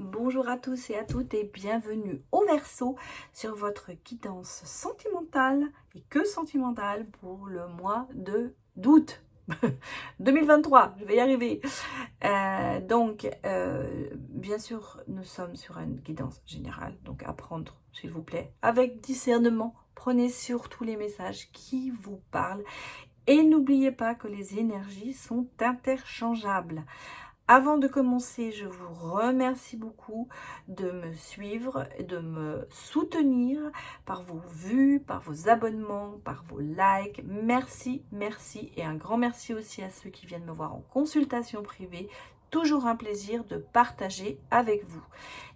bonjour à tous et à toutes et bienvenue au Verseau sur votre guidance sentimentale et que sentimentale pour le mois d'août 2023, je vais y arriver. Bien sûr, nous sommes sur une guidance générale, donc à prendre, s'il vous plaît, avec discernement. Prenez surtout les messages qui vous parlent et n'oubliez pas que les énergies sont interchangeables. Avant de commencer, je vous remercie beaucoup de me suivre, de me soutenir par vos vues, par vos abonnements, par vos likes. Merci, merci et un grand merci aussi à ceux qui viennent me voir en consultation privée. Toujours un plaisir de partager avec vous.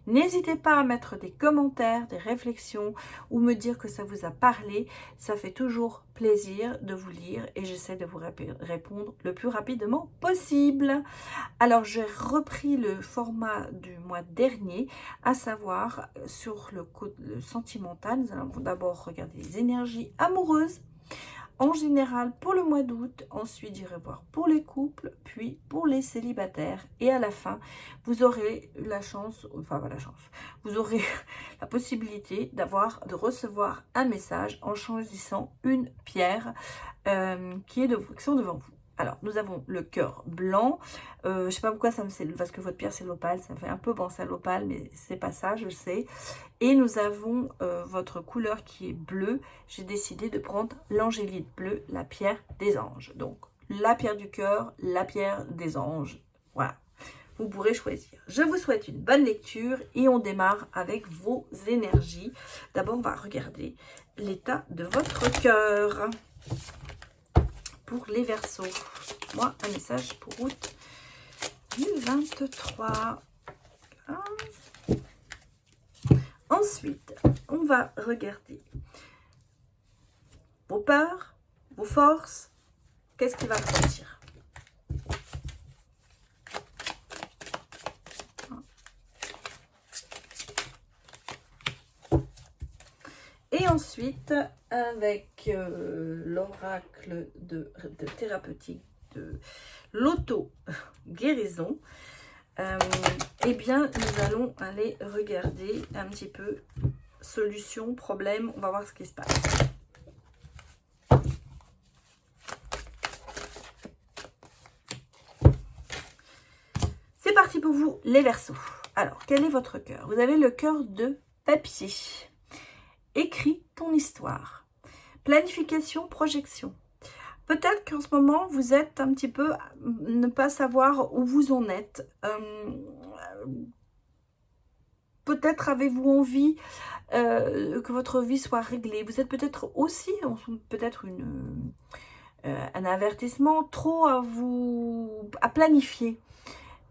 N'hésitez pas à mettre des commentaires, des réflexions ou me dire que ça vous a parlé. Ça fait toujours plaisir de vous lire et j'essaie de vous répondre le plus rapidement possible. Alors, j'ai repris le format du mois dernier, à savoir sur le sentimental. Nous allons d'abord regarder les énergies amoureuses, en général pour le mois d'août, ensuite j'irai voir pour les couples, puis pour les célibataires. Et à la fin, vous aurez vous aurez la possibilité de recevoir un message en choisissant une pierre qui sont devant vous. Alors, nous avons le cœur blanc. Je ne sais pas pourquoi ça me c'est parce que votre pierre c'est l'opale, ça me fait un peu penser à l'opale, mais c'est pas ça, je sais. Et nous avons votre couleur qui est bleue. J'ai décidé de prendre l'angélite bleue, la pierre des anges. Donc, la pierre du cœur, la pierre des anges. Voilà, vous pourrez choisir. Je vous souhaite une bonne lecture et on démarre avec vos énergies. D'abord, on va regarder l'état de votre cœur. Pour les Verseaux, moi un message pour août 2023. Ensuite, on va regarder vos peurs, vos forces, qu'est-ce qui va ressortir. Et ensuite, avec l'oracle de thérapeutique de l'auto-guérison, eh bien, nous allons aller regarder un petit peu solution, problème. On va voir ce qui se passe. C'est parti pour vous, les Verseaux. Alors, quel est votre cœur? Vous avez le cœur de papier. Écris ton histoire. Planification, projection. Peut-être qu'en ce moment, vous êtes un petit peu ne pas savoir où vous en êtes. Peut-être avez-vous envie que votre vie soit réglée. Vous êtes peut-être aussi, peut-être un avertissement trop à planifier.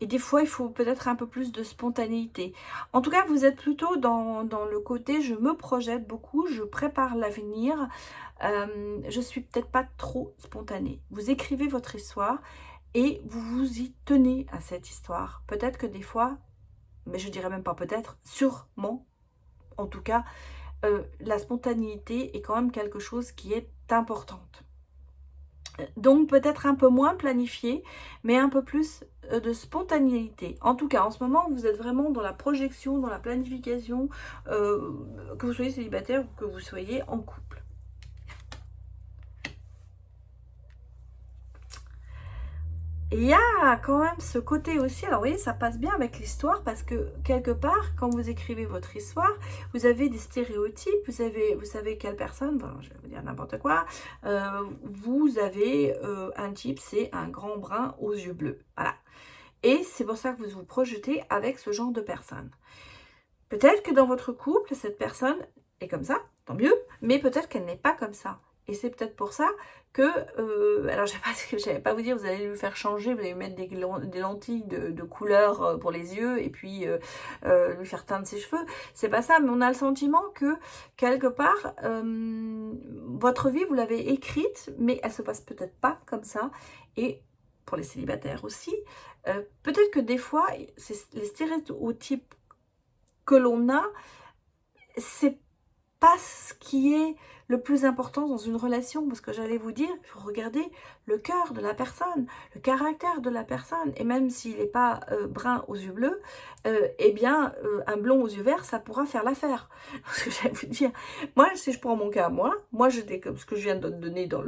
Et des fois, il faut peut-être un peu plus de spontanéité. En tout cas, vous êtes plutôt dans le côté, je me projette beaucoup, je prépare l'avenir. Je suis peut-être pas trop spontanée. Vous écrivez votre histoire et vous vous y tenez à cette histoire. Peut-être que des fois, mais je dirais même pas peut-être, sûrement, en tout cas, la spontanéité est quand même quelque chose qui est importante. Donc peut-être un peu moins planifié, mais un peu plus de spontanéité. En tout cas, en ce moment, vous êtes vraiment dans la projection, dans la planification, que vous soyez célibataire ou que vous soyez en couple. Et il y a quand même ce côté aussi, alors vous voyez, ça passe bien avec l'histoire parce que quelque part, quand vous écrivez votre histoire, vous avez des stéréotypes, vous savez quelle personne, bon, je vais vous dire n'importe quoi, vous avez un type, c'est un grand brun aux yeux bleus, voilà. Et c'est pour ça que vous vous projetez avec ce genre de personne. Peut-être que dans votre couple, cette personne est comme ça, tant mieux, mais peut-être qu'elle n'est pas comme ça. Et c'est peut-être pour ça que, alors je ne vais pas vous dire, vous allez lui faire changer, vous allez lui mettre des lentilles de couleur pour les yeux et puis lui faire teindre ses cheveux. C'est pas ça, mais on a le sentiment que quelque part, votre vie, vous l'avez écrite, mais elle se passe peut-être pas comme ça. Et pour les célibataires aussi, peut-être que des fois, les stéréotypes que l'on a, c'est pas ce qui est le plus important dans une relation, parce que j'allais vous dire, il faut regarder le cœur de la personne, le caractère de la personne, et même s'il n'est pas brun aux yeux bleus, eh bien, un blond aux yeux verts, ça pourra faire l'affaire. Parce que j'allais vous dire, moi, si je prends mon cas, moi j'étais comme ce que je viens de donner dans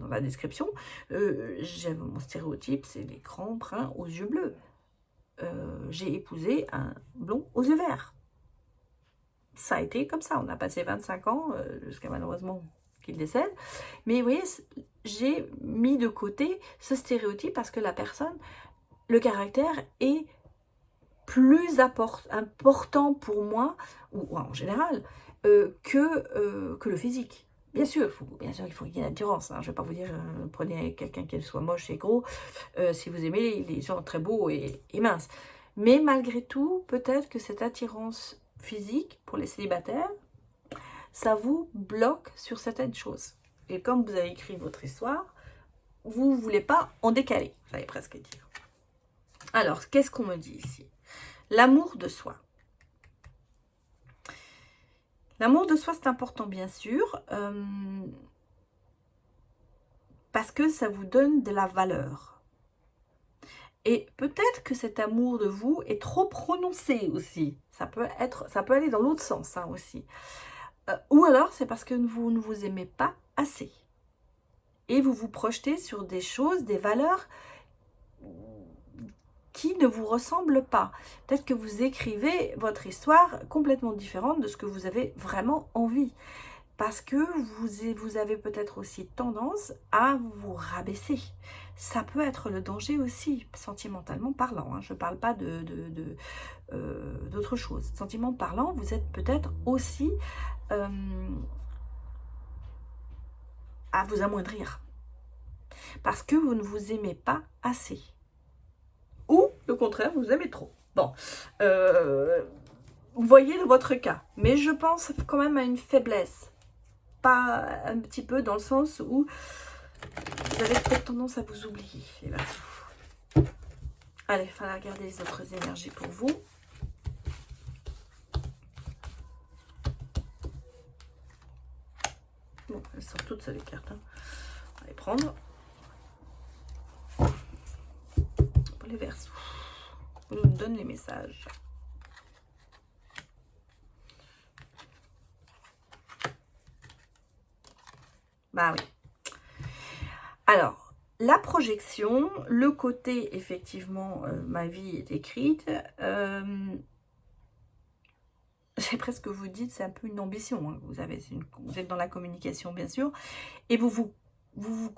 la description, j'avais mon stéréotype, c'est les grands bruns aux yeux bleus. J'ai épousé un blond aux yeux verts. Ça a été comme ça, on a passé 25 ans, jusqu'à malheureusement qu'il décède. Mais vous voyez, j'ai mis de côté ce stéréotype parce que la personne, le caractère est plus important pour moi, ou en général, que le physique. Bien sûr, il faut qu'il y ait une attirance. Hein. Je ne vais pas vous dire, prenez quelqu'un qui soit moche et gros, si vous aimez les gens très beaux et minces. Mais malgré tout, peut-être que cette attirance physique pour les célibataires, ça vous bloque sur certaines choses. Et comme vous avez écrit votre histoire, vous ne voulez pas en décaler, j'allais presque dire. Alors, qu'est-ce qu'on me dit ici? L'amour de soi. L'amour de soi, c'est important, bien sûr, parce que ça vous donne de la valeur. Et peut-être que cet amour de vous est trop prononcé aussi. Ça peut aller dans l'autre sens hein, aussi. Ou alors, c'est parce que vous ne vous aimez pas assez. Et vous vous projetez sur des choses, des valeurs qui ne vous ressemblent pas. Peut-être que vous écrivez votre histoire complètement différente de ce que vous avez vraiment envie. Parce que vous avez peut-être aussi tendance à vous rabaisser. Ça peut être le danger aussi, sentimentalement parlant. Hein. Je ne parle pas d'autre chose. Sentimentalement parlant, vous êtes peut-être aussi à vous amoindrir. Parce que vous ne vous aimez pas assez. Ou, le contraire, vous aimez trop. Bon, vous voyez votre cas. Mais je pense quand même à une faiblesse. Pas un petit peu dans le sens où vous avez peut-être tendance à vous oublier. Et ben, allez, il va regarder les autres énergies pour vous. Bon, elles sont toutes seules les cartes. Hein. On va les prendre. Pour les versos. On nous donne les messages. Bah oui. Alors, la projection, le côté, effectivement, ma vie est écrite. J'ai presque vous dites, c'est un peu une ambition. Hein, vous êtes dans la communication, bien sûr. Et vous voulez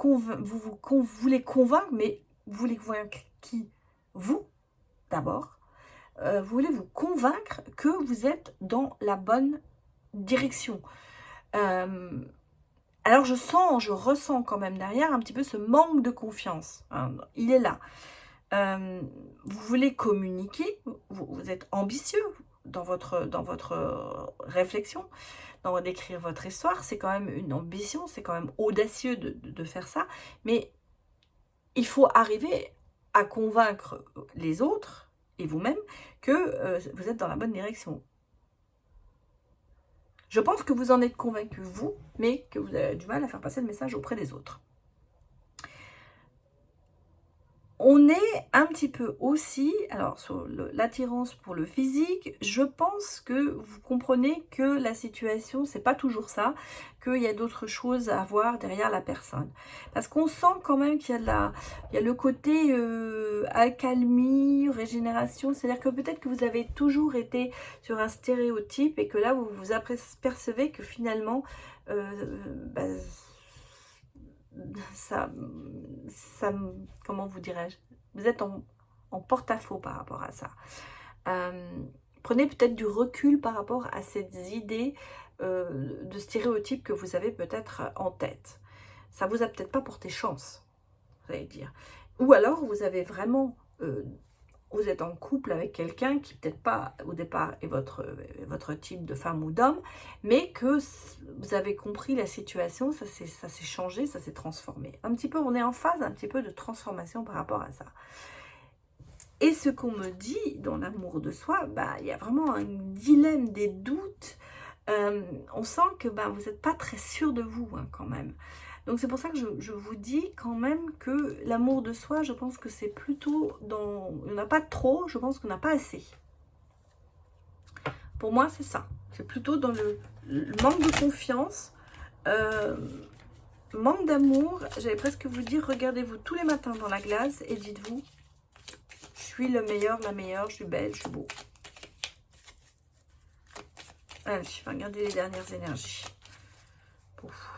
convaincre, mais vous voulez convaincre qui? Vous, d'abord. Vous voulez vous convaincre que vous êtes dans la bonne direction. Alors je ressens quand même derrière un petit peu ce manque de confiance. Hein, il est là. Vous voulez communiquer, vous êtes ambitieux dans votre réflexion, d'écrire votre histoire. C'est quand même une ambition, c'est quand même audacieux de faire ça. Mais il faut arriver à convaincre les autres et vous-même que vous êtes dans la bonne direction. Je pense que vous en êtes convaincu, vous, mais que vous avez du mal à faire passer le message auprès des autres. On est un petit peu aussi, alors sur l'attirance pour le physique, je pense que vous comprenez que la situation, c'est pas toujours ça, qu'il y a d'autres choses à voir derrière la personne. Parce qu'on sent quand même qu'il y a le côté accalmie, régénération, c'est-à-dire que peut-être que vous avez toujours été sur un stéréotype et que là, vous vous apercevez que finalement, ça, comment vous dirais-je, vous êtes en porte-à-faux par rapport à ça. Prenez peut-être du recul par rapport à ces idées de stéréotypes que vous avez peut-être en tête. Ça vous a peut-être pas porté chance, vous allez dire. Ou alors vous avez vraiment... vous êtes en couple avec quelqu'un qui peut-être pas au départ est votre type de femme ou d'homme, mais que vous avez compris la situation, ça s'est changé, ça s'est transformé. Un petit peu, on est en phase un petit peu de transformation par rapport à ça. Et ce qu'on me dit dans l'amour de soi, bah, il y a vraiment un dilemme, des doutes, On sent que vous n'êtes pas très sûr de vous hein, quand même. Donc c'est pour ça que je vous dis quand même que l'amour de soi, je pense que c'est plutôt dans... Il n'y en a pas trop, je pense qu'on n'a pas assez. Pour moi, c'est ça. C'est plutôt dans le manque de confiance, manque d'amour. J'allais presque vous dire, regardez-vous tous les matins dans la glace et dites-vous, je suis le meilleur, la meilleure, je suis belle, je suis beau. Allez, regardez les dernières énergies. Ouf.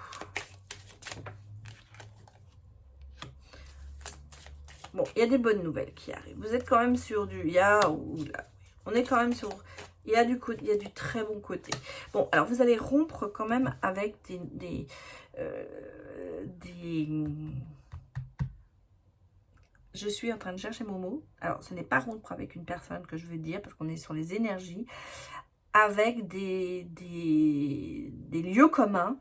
Bon, il y a des bonnes nouvelles qui arrivent. Vous êtes quand même sur du... on est quand même sur... Il y a du très bon côté. Bon, alors vous allez rompre quand même avec Je suis en train de chercher mon mot. Alors, ce n'est pas rompre avec une personne que je veux dire, parce qu'on est sur les énergies, avec des lieux communs,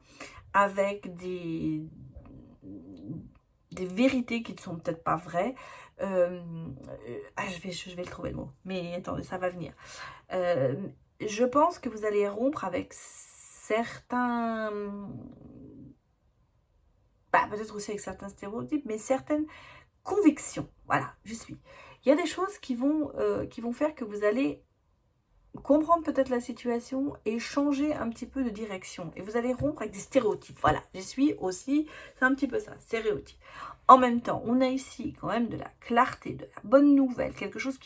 avec des vérités qui ne sont peut-être pas vraies. Je vais le trouver le mot, mais attendez, ça va venir. Je pense que vous allez rompre avec certains... peut-être aussi avec certains stéréotypes, mais certaines convictions. Voilà, j'y suis. Il y a des choses qui vont faire que vous allez comprendre peut-être la situation et changer un petit peu de direction. Et vous allez rompre avec des stéréotypes. Voilà, j'y suis aussi, c'est un petit peu ça, stéréotypes. En même temps, on a ici quand même de la clarté, de la bonne nouvelle, quelque chose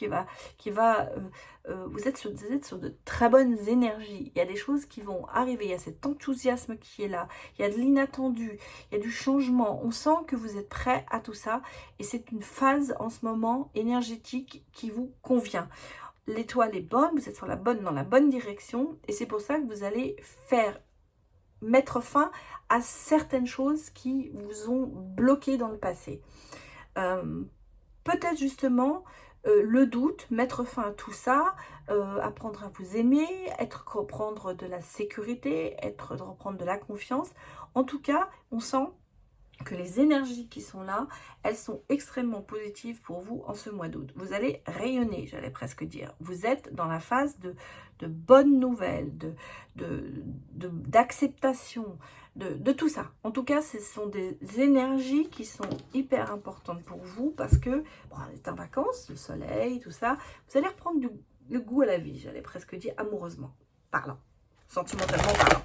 vous êtes sur de très bonnes énergies. Il y a des choses qui vont arriver, il y a cet enthousiasme qui est là, il y a de l'inattendu, il y a du changement. On sent que vous êtes prêt à tout ça et c'est une phase en ce moment énergétique qui vous convient. L'étoile est bonne, vous êtes dans la bonne direction et c'est pour ça que vous allez mettre fin à certaines choses qui vous ont bloqué dans le passé. Peut-être justement le doute, mettre fin à tout ça, apprendre à vous aimer, reprendre de la sécurité, reprendre de la confiance. En tout cas, on sent que les énergies qui sont là, elles sont extrêmement positives pour vous en ce mois d'août. Vous allez rayonner, j'allais presque dire. Vous êtes dans la phase de bonnes nouvelles, d'acceptation, de tout ça. En tout cas, ce sont des énergies qui sont hyper importantes pour vous parce que, on est en vacances, le soleil, tout ça. Vous allez reprendre le goût à la vie, j'allais presque dire amoureusement parlant, sentimentalement parlant.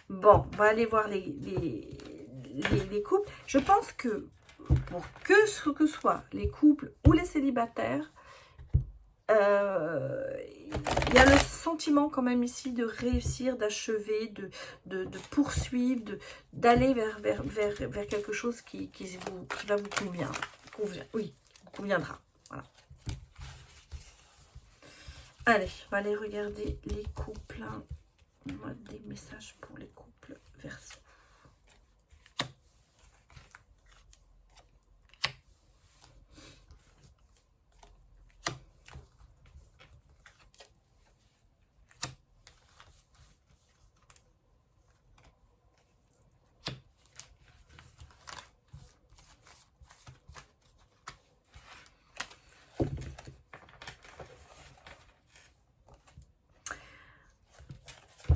Bon, on va aller voir les couples. Je pense que pour ce que soit les couples ou les célibataires, il y a le sentiment quand même ici de réussir, d'achever, de poursuivre, d'aller vers quelque chose qui va vous conviendra. Voilà. Allez, on va aller regarder les couples. Des messages pour les couples Verseau.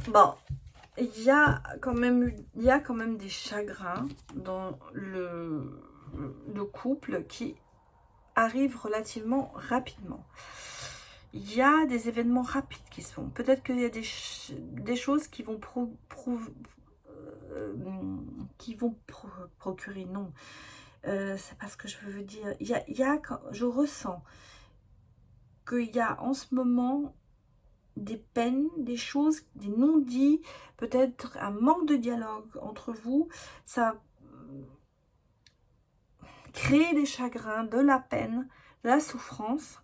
Bon, il y a quand même des chagrins dans le couple qui arrivent relativement rapidement. Il y a des événements rapides qui se font. Peut-être qu'il y a des choses qui vont procurer, non. C'est pas ce que je veux dire. Je ressens qu'il y a en ce moment des peines, des choses, des non-dits, peut-être un manque de dialogue entre vous, ça crée des chagrins, de la peine, de la souffrance.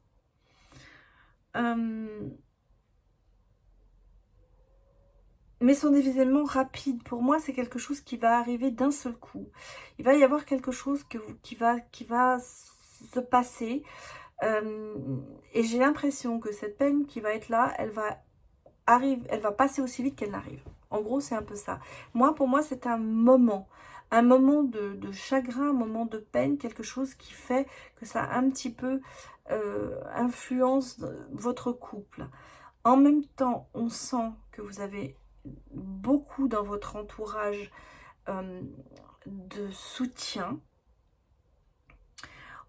Mais ce sont des événements rapides. Pour moi, c'est quelque chose qui va arriver d'un seul coup. Il va y avoir quelque chose qui va se passer. Et j'ai l'impression que cette peine qui va être là, elle va passer aussi vite qu'elle n'arrive. En gros, c'est un peu ça. Pour moi, c'est un moment de chagrin, un moment de peine, quelque chose qui fait que ça un petit peu influence votre couple. En même temps, on sent que que vous avez beaucoup dans votre entourage de soutien.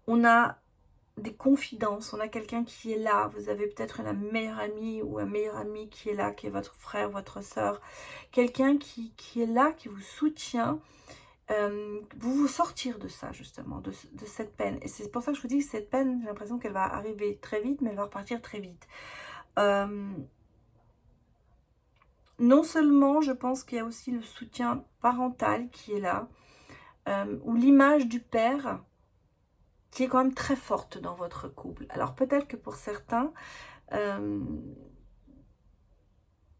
On a des confidences, on a quelqu'un qui est là, vous avez peut-être une meilleure amie ou un meilleur ami qui est là, qui est votre frère, votre soeur, quelqu'un qui est là, qui vous soutient, vous sortir de ça justement, de cette peine. Et c'est pour ça que je vous dis que cette peine, j'ai l'impression qu'elle va arriver très vite, mais elle va repartir très vite. Non seulement, je pense qu'il y a aussi le soutien parental qui est là, ou l'image du père, qui est quand même très forte dans votre couple. Alors peut-être que pour certains,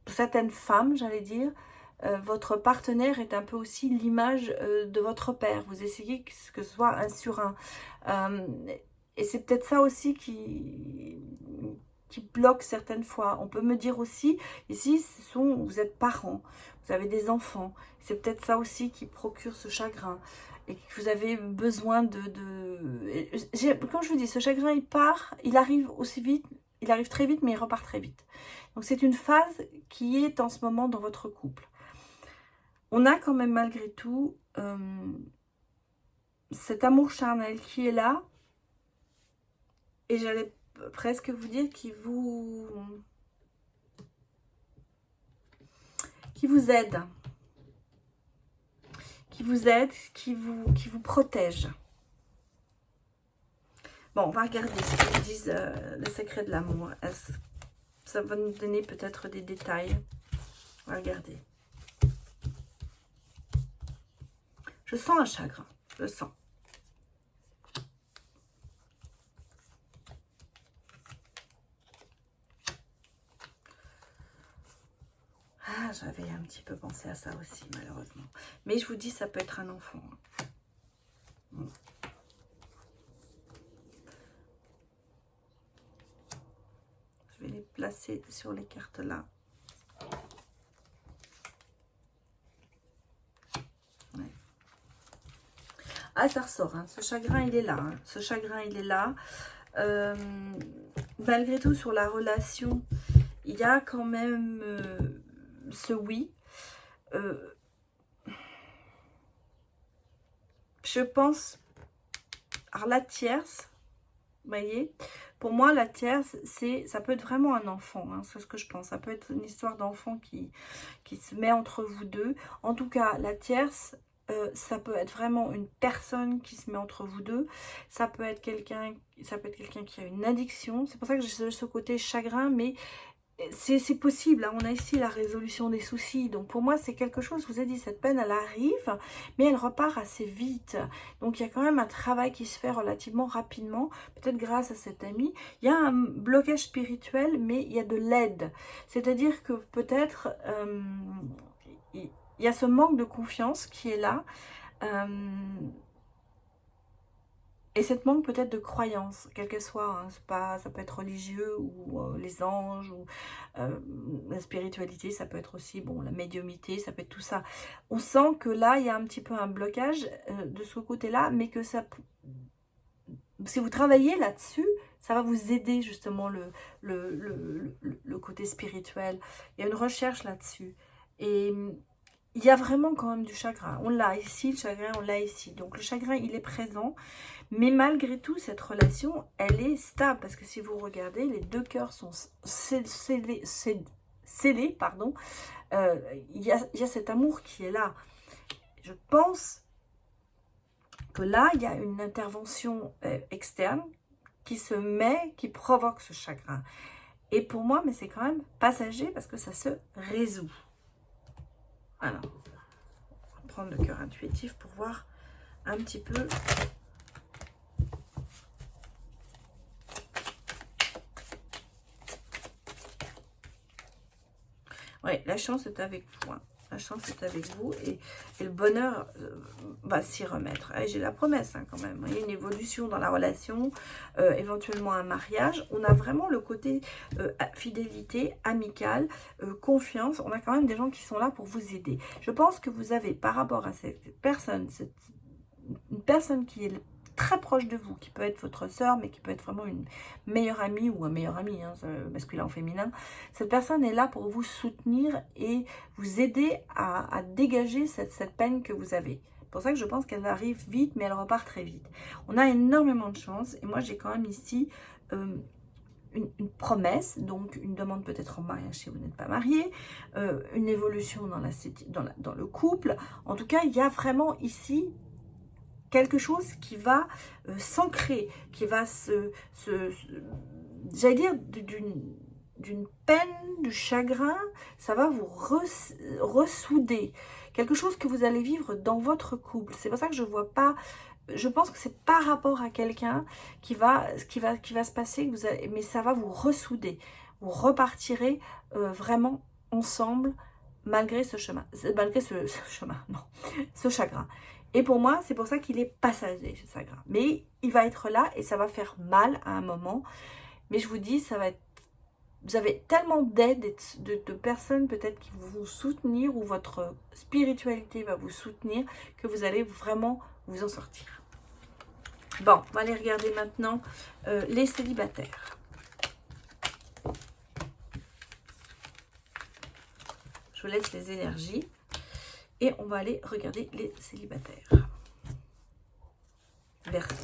certaines femmes, j'allais dire, votre partenaire est un peu aussi l'image de votre père. Vous essayez que ce soit un sur un. Et c'est peut-être ça aussi qui bloque certaines fois. On peut me dire aussi, ici, vous êtes parents, vous avez des enfants. C'est peut-être ça aussi qui procure ce chagrin. Et que vous avez besoin comme je vous dis, ce chagrin, il part, il arrive aussi vite, il arrive très vite, mais il repart très vite. Donc c'est une phase qui est en ce moment dans votre couple. On a quand même malgré tout cet amour charnel qui est là, et j'allais presque vous dire qui vous aide. Qui vous protège. Bon, on va regarder ce qu'ils disent, les secrets de l'amour. Ça va nous donner peut-être des détails. On va regarder. Je sens un chagrin, je le sens. Ah, j'avais un petit peu pensé à ça aussi, malheureusement. Mais je vous dis, ça peut être un enfant. Je vais les placer sur les cartes là. Ouais. Ah, ça ressort. Hein. Ce chagrin, il est là. Hein. Ce chagrin, il est là. Malgré tout, sur la relation, il y a quand même ce oui. Je pense, alors la tierce, vous voyez, pour moi la tierce, ça peut être vraiment un enfant, hein, c'est ce que je pense. Ça peut être une histoire d'enfant qui se met entre vous deux. En tout cas, la tierce, ça peut être vraiment une personne qui se met entre vous deux. Ça peut être quelqu'un qui a une addiction. C'est pour ça que j'ai ce côté chagrin, mais c'est possible, hein. On a ici la résolution des soucis. Donc pour moi, c'est quelque chose, je vous ai dit, cette peine, elle arrive, mais elle repart assez vite. Donc il y a quand même un travail qui se fait relativement rapidement, peut-être grâce à cet ami. Il y a un blocage spirituel, mais il y a de l'aide. C'est-à-dire que peut-être, il y a ce manque de confiance qui est là. Et cette manque peut-être de croyance, quelle qu'elle soit, hein, ça peut être religieux ou les anges, ou la spiritualité, ça peut être aussi la médiumnité, ça peut être tout ça. On sent que là, il y a un petit peu un blocage de ce côté-là, mais que ça, si vous travaillez là-dessus, ça va vous aider justement le côté spirituel. Il y a une recherche là-dessus. Et il y a vraiment quand même du chagrin. On l'a ici, le chagrin, on l'a ici. Donc le chagrin, il est présent. Mais malgré tout, cette relation, elle est stable. Parce que si vous regardez, les deux cœurs sont scellés, pardon. Il y a cet amour qui est là. Je pense que là, il y a une intervention externe qui provoque ce chagrin. Et pour moi, mais c'est quand même passager parce que ça se résout. Alors, on va prendre le cœur intuitif pour voir un petit peu. Oui, la chance est avec vous. Hein. La chance est avec vous et le bonheur va s'y remettre. J'ai la promesse hein, quand même. Il y a une évolution dans la relation, éventuellement un mariage. On a vraiment le côté fidélité, amicale, confiance. On a quand même des gens qui sont là pour vous aider. Je pense que vous avez par rapport à cette personne, une personne qui est très proche de vous, qui peut être votre sœur, mais qui peut être vraiment une meilleure amie ou un meilleur ami, hein, masculin ou féminin. Cette personne est là pour vous soutenir et vous aider à dégager cette peine que vous avez. C'est pour ça que je pense qu'elle arrive vite, mais elle repart très vite. On a énormément de chance, et moi j'ai quand même ici une promesse, donc une demande peut-être en mariage si vous n'êtes pas marié, une évolution dans le couple. En tout cas, il y a vraiment ici quelque chose qui va s'ancrer, qui va j'allais dire, d'une peine, du chagrin, ça va vous ressouder. Quelque chose que vous allez vivre dans votre couple. C'est pour ça que je vois pas, je pense que c'est par rapport à quelqu'un qui va se passer, mais ça va vous ressouder. Vous repartirez vraiment ensemble malgré ce chemin, malgré ce chemin, non, ce chagrin. Et pour moi, c'est pour ça qu'il est passager, ce chagrin. Mais il va être là et ça va faire mal à un moment. Mais je vous dis, ça va être, vous avez tellement d'aide de personnes peut-être qui vont vous soutenir ou votre spiritualité va vous soutenir que vous allez vraiment vous en sortir. Bon, on va aller regarder maintenant les célibataires. Je vous laisse les énergies et on va aller regarder les célibataires. Verseau.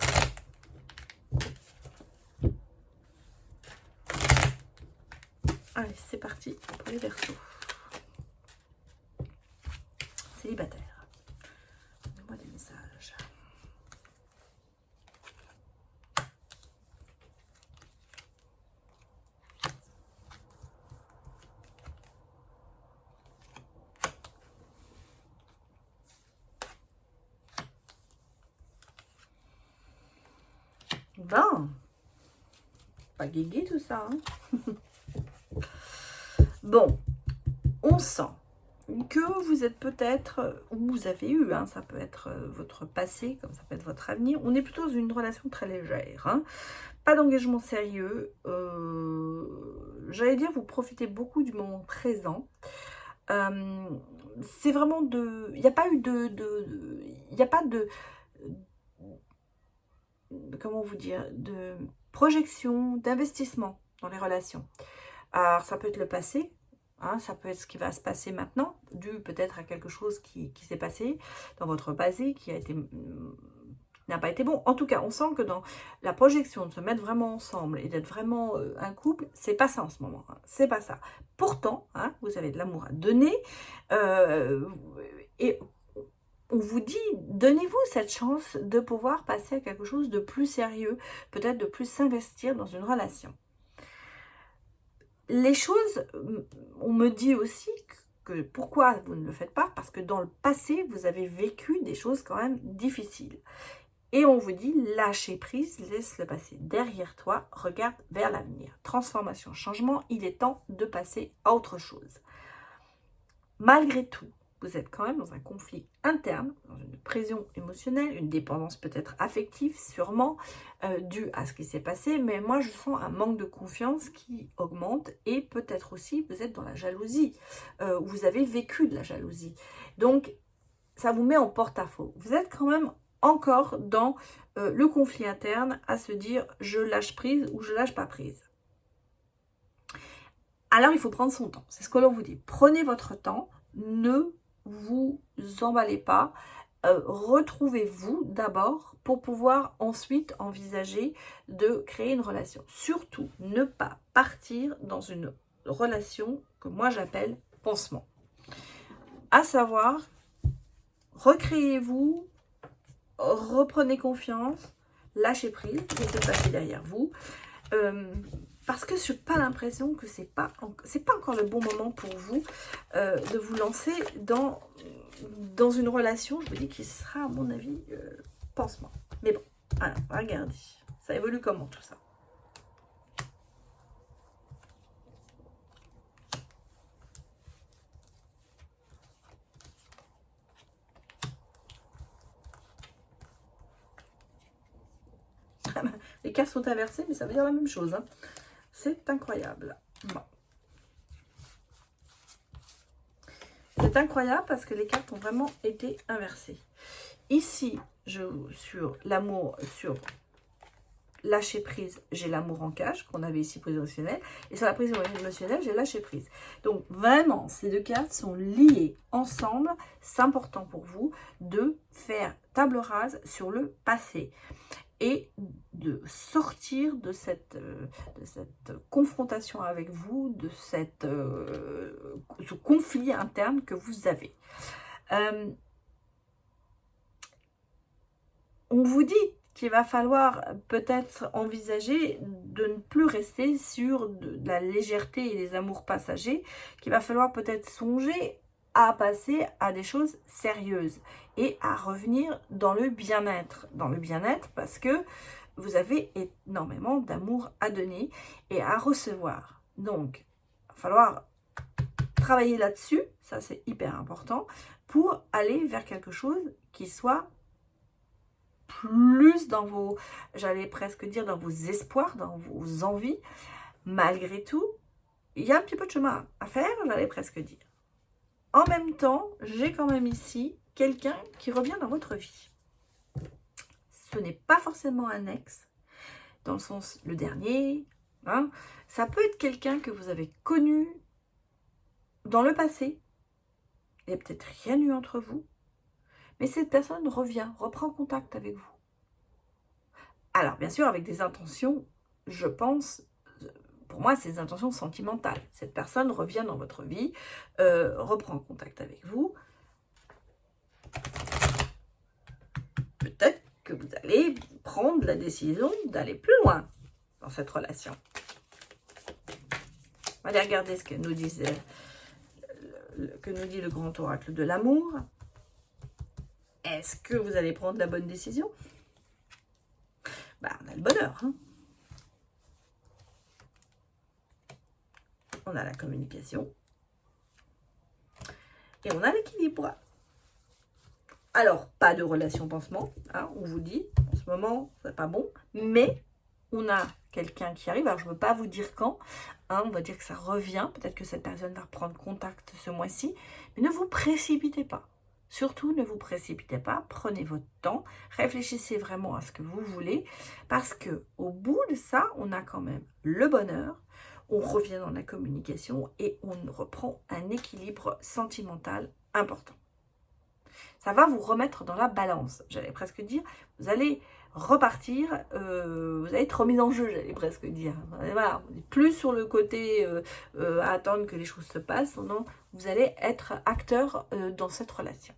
Allez, c'est parti pour les Verseaux. Célibataire. Donnez-moi des messages. Bon. Pas guégué tout ça, hein. Bon, on sent que vous êtes peut-être, ou vous avez eu, hein, ça peut être votre passé, comme ça peut être votre avenir. On est plutôt dans une relation très légère, hein. Pas d'engagement sérieux. J'allais dire, vous profitez beaucoup du moment présent. C'est vraiment de... Il n'y a pas eu il n'y a pas de... Comment vous dire? De projection, d'investissement dans les relations. Alors, ça peut être le passé. Hein, ça peut être ce qui va se passer maintenant, dû peut-être à quelque chose qui s'est passé dans votre passé, qui n'a pas été bon. En tout cas, on sent que dans la projection de se mettre vraiment ensemble et d'être vraiment un couple, c'est pas ça en ce moment. Hein, c'est pas ça. Pourtant, hein, vous avez de l'amour à donner et on vous dit, donnez-vous cette chance de pouvoir passer à quelque chose de plus sérieux, peut-être de plus s'investir dans une relation. Les choses, on me dit aussi que pourquoi vous ne le faites pas, parce que dans le passé, vous avez vécu des choses quand même difficiles. Et on vous dit, lâchez prise, laisse le passé derrière toi, regarde vers l'avenir. Transformation, changement, il est temps de passer à autre chose. Malgré tout, vous êtes quand même dans un conflit interne, dans une pression émotionnelle, une dépendance peut-être affective, sûrement, due à ce qui s'est passé. Mais moi, je sens un manque de confiance qui augmente et peut-être aussi, vous êtes dans la jalousie. Vous avez vécu de la jalousie. Donc, ça vous met en porte-à-faux. Vous êtes quand même encore dans le conflit interne à se dire « je lâche prise » ou « je lâche pas prise ». Alors, il faut prendre son temps. C'est ce que l'on vous dit. Prenez votre temps. Ne vous emballez pas, retrouvez-vous d'abord pour pouvoir ensuite envisager de créer une relation. Surtout, ne pas partir dans une relation que moi j'appelle pansement. À savoir, recréez-vous, reprenez confiance, lâchez prise, laissez passer derrière vous. Parce que je n'ai pas l'impression que c'est pas encore le bon moment pour vous de vous lancer dans une relation, je vous dis, qui sera, à mon avis, pansement. Mais bon, alors, regardez, ça évolue comment tout ça? Les cartes sont inversées, mais ça veut dire la même chose, hein. C'est incroyable. Bon. C'est incroyable parce que les cartes ont vraiment été inversées. Ici, sur l'amour, sur lâcher prise, j'ai l'amour en cage, qu'on avait ici prise émotionnelle. Et sur la prise émotionnelle, j'ai lâché prise. Donc, vraiment, ces deux cartes sont liées ensemble. C'est important pour vous de faire table rase sur le passé et de sortir de cette confrontation avec vous, de ce conflit interne que vous avez. On vous dit qu'il va falloir peut-être envisager de ne plus rester sur de la légèreté et des amours passagers, qu'il va falloir peut-être songer à passer à des choses sérieuses et à revenir dans le bien-être. Dans le bien-être parce que vous avez énormément d'amour à donner et à recevoir. Donc, il va falloir travailler là-dessus, ça c'est hyper important, pour aller vers quelque chose qui soit plus dans vos, j'allais presque dire dans vos espoirs, dans vos envies. Malgré tout, il y a un petit peu de chemin à faire, j'allais presque dire. En même temps, j'ai quand même ici quelqu'un qui revient dans votre vie. Ce n'est pas forcément un ex, dans le sens le dernier. Hein. Ça peut être quelqu'un que vous avez connu dans le passé. Il n'y a peut-être rien eu entre vous. Mais cette personne revient, reprend contact avec vous. Alors, bien sûr, avec des intentions, je pense, pour moi, c'est des intentions sentimentales. Cette personne revient dans votre vie, reprend contact avec vous. Peut-être que vous allez prendre la décision d'aller plus loin dans cette relation. On va aller regarder ce que nous dit le grand oracle de l'amour. Est-ce que vous allez prendre la bonne décision? On a le bonheur. Hein, on a la communication. Et on a l'équilibre. Alors, pas de relation pansement. Hein, on vous dit, en ce moment, c'est pas bon. Mais on a quelqu'un qui arrive. Alors, je ne veux pas vous dire quand. Hein, on va dire que ça revient. Peut-être que cette personne va reprendre contact ce mois-ci. Mais ne vous précipitez pas. Surtout, ne vous précipitez pas, prenez votre temps, réfléchissez vraiment à ce que vous voulez, parce que au bout de ça, on a quand même le bonheur, on revient dans la communication et on reprend un équilibre sentimental important. Ça va vous remettre dans la balance, j'allais presque dire, vous allez repartir, vous allez être remis en jeu, j'allais presque dire. Voilà, on n'est plus sur le côté à attendre que les choses se passent, non, vous allez être acteur dans cette relation.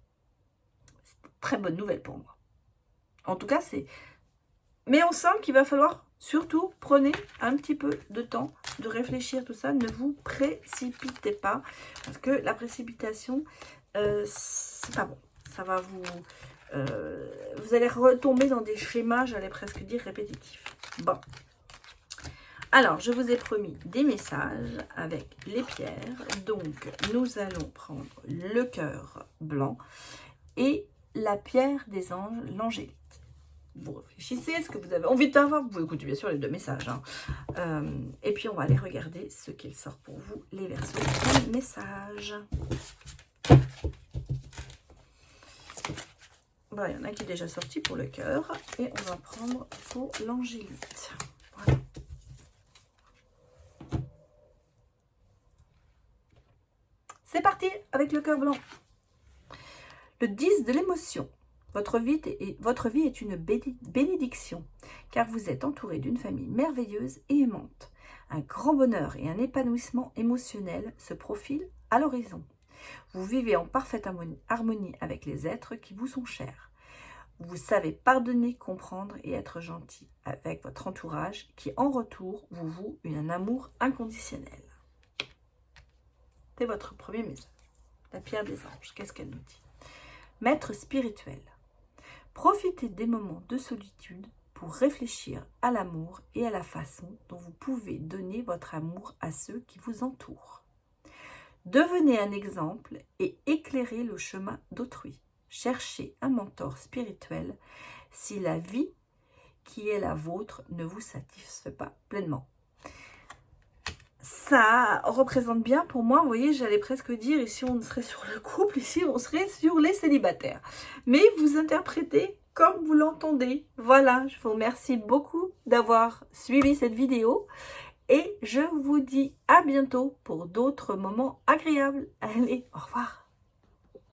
C'est une très bonne nouvelle pour moi. En tout cas, c'est... Mais on sent qu'il va falloir, surtout, prenez un petit peu de temps de réfléchir tout ça, ne vous précipitez pas, parce que la précipitation, c'est pas bon. Ça va vous... vous allez retomber dans des schémas, j'allais presque dire, répétitifs. Bon. Alors, je vous ai promis des messages avec les pierres. Donc, nous allons prendre le cœur blanc et la pierre des anges, l'angélite. Vous réfléchissez, est-ce que vous avez envie de savoir? Vous pouvez écouter bien sûr les deux messages. Hein. Et puis, on va aller regarder ce qu'il sort pour vous, les versos des messages. Bon, il y en a qui est déjà sorti pour le cœur. Et on va prendre pour l'angélite. Voilà. C'est parti avec le cœur blanc. Le 10 de l'émotion. Votre vie est une bénédiction, car vous êtes entouré d'une famille merveilleuse et aimante. Un grand bonheur et un épanouissement émotionnel se profilent à l'horizon. Vous vivez en parfaite harmonie avec les êtres qui vous sont chers. Vous savez pardonner, comprendre et être gentil avec votre entourage qui, en retour, vous voue un amour inconditionnel. C'est votre premier message. La pierre des anges, qu'est-ce qu'elle nous dit? Maître spirituel, profitez des moments de solitude pour réfléchir à l'amour et à la façon dont vous pouvez donner votre amour à ceux qui vous entourent. Devenez un exemple et éclairez le chemin d'autrui. Cherchez un mentor spirituel si la vie qui est la vôtre ne vous satisfait pas pleinement. Ça représente bien pour moi, vous voyez, j'allais presque dire, ici on serait sur le couple, ici on serait sur les célibataires. Mais vous interprétez comme vous l'entendez. Voilà, je vous remercie beaucoup d'avoir suivi cette vidéo et je vous dis à bientôt pour d'autres moments agréables. Allez, au revoir.